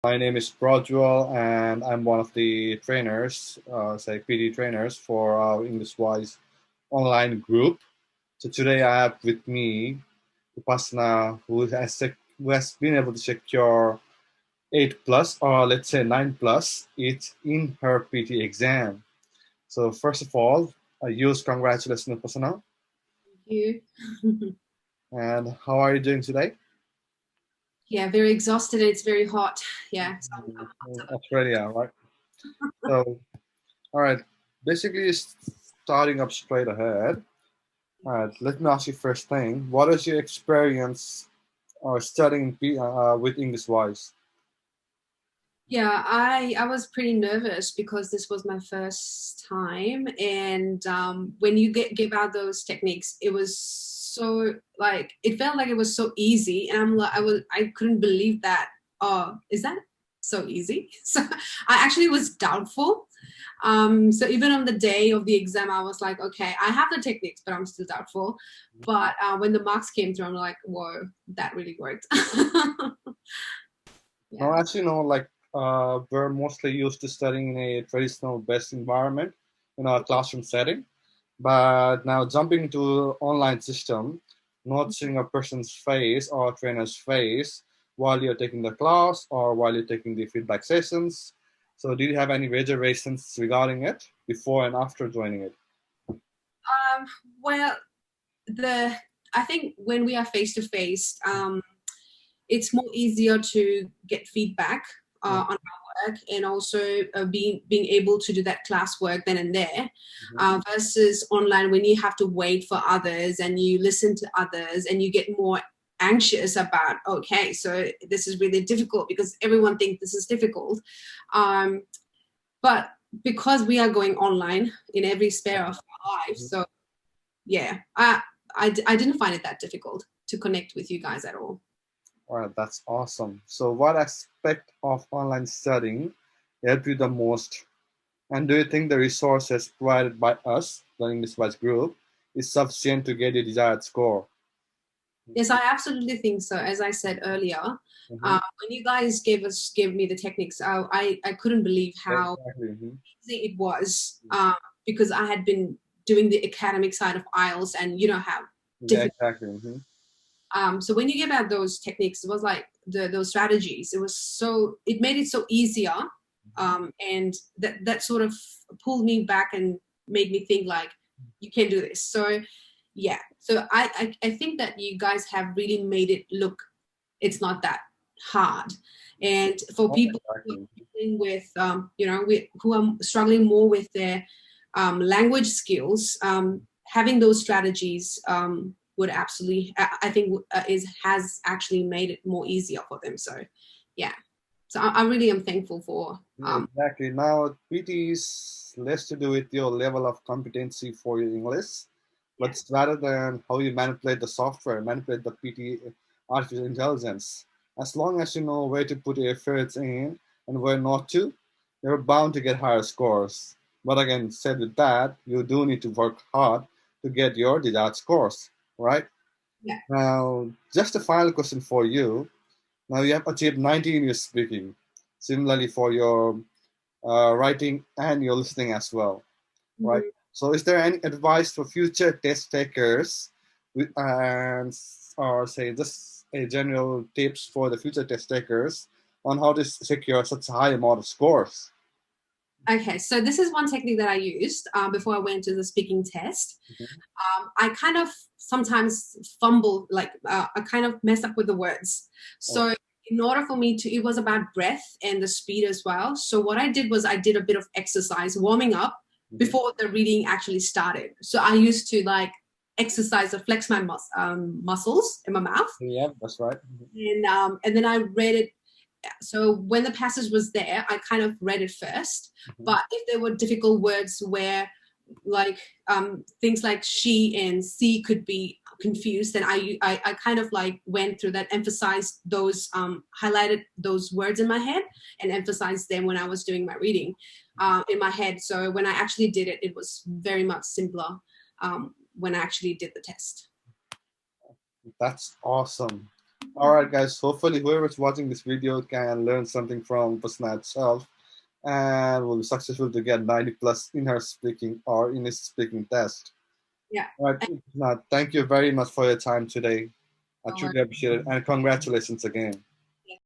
My name is Broadwell, and I'm one of the trainers, PTE trainers for our EnglishWise online group. So today I have with me Upasana, who has been able to secure 8 plus, or let's say 9 plus, it in her PTE exam. So first of all, a huge congratulations, Upasana. You. And how are you doing today? Yeah, very exhausted. It's very hot. Yeah. In Australia, right? So, all right. Basically, starting up straight ahead. All right. Let me ask you first thing. What is your experience studying with EnglishWise? Yeah, I was pretty nervous because this was my first time, and when you give out those techniques, it was so like it felt like it was so easy, and I couldn't believe that. Oh, is that so easy? So I actually was doubtful. So even on the day of the exam, I was like, okay, I have the techniques, but I'm still doubtful. But when the marks came through, I'm like, whoa, that really worked. No, Yeah. actually, no. We're mostly used to studying in a traditional based environment in our classroom setting. But now jumping to online system, not seeing a person's face or a trainer's face while you're taking the class or while you're taking the feedback sessions. So do you have any reservations regarding it before and after joining it? Um, well, the I think when we are face to face, it's more easier to get feedback on our work, and also being able to do that classwork then and there, versus online when you have to wait for others and you listen to others and you get more anxious about, okay, so this is really difficult because everyone thinks this is difficult. But because we are going online in every sphere of our life, so yeah, I didn't find it that difficult to connect with you guys at all. All right, that's awesome. So what aspect of online studying helped you the most? And do you think the resources provided by us, the EnglishWise group, is sufficient to get a desired score? Yes, I absolutely think so. As I said earlier, Mm-hmm. when you guys gave me the techniques, I couldn't believe how Exactly. Mm-hmm. easy it was, because I had been doing the academic side of IELTS, and you know how Yeah, difficult. exactly. Mm-hmm. So when you gave out those techniques, it was like those strategies. It made it so easier, and that sort of pulled me back and made me think like you can do this. So yeah, so I think that you guys have really made it look it's not that hard, and for Oh, people who are exactly. struggling with who are struggling more with their language skills, having those strategies would absolutely, I think, has actually made it more easier for them. So yeah, so I really am thankful for Yeah, exactly. Now, PT is less to do with your level of competency for your English, but yeah. it's rather than how you manipulate the software, manipulate the PT artificial intelligence. As long as you know where to put your efforts in and where not to, you're bound to get higher scores. But again, said with that, you do need to work hard to get your desired scores, right? Yeah. Now, just a final question for you. Now, you have achieved 90 in your speaking. Similarly, for your writing and your listening as well, right? Mhm. So, is there any advice for future test takers, and or say just a general tips for the future test takers on how to secure such a high amount of scores? Okay, so this is one technique that I used before I went to the speaking test. Mhm. I kind of sometimes fumble, like I kind of mess up with the words. Oh, So in order for me to, it was about breath and the speed as well. So what I did was I did a bit of exercise, warming up mhm. before the reading actually started. So I used to like exercise or flex my muscles in my mouth, Yeah, that's right. and then I read it. So when the passage was there, I kind of read it first. Mhm. But if there were difficult words where like things like she and C could be confused, then I kind of like went through that, emphasized those, highlighted those words in my head and emphasized them when I was doing my reading in my head. So when I actually did it, it was very much simpler when I actually did the test. That's awesome. All right, guys. Hopefully, whoever's watching this video can learn something from Upasana itself and will be successful to get 90 plus in her speaking or in his speaking test. Yeah. All right, Upasana, thank you very much for your time today. I And truly appreciate it, and congratulations again.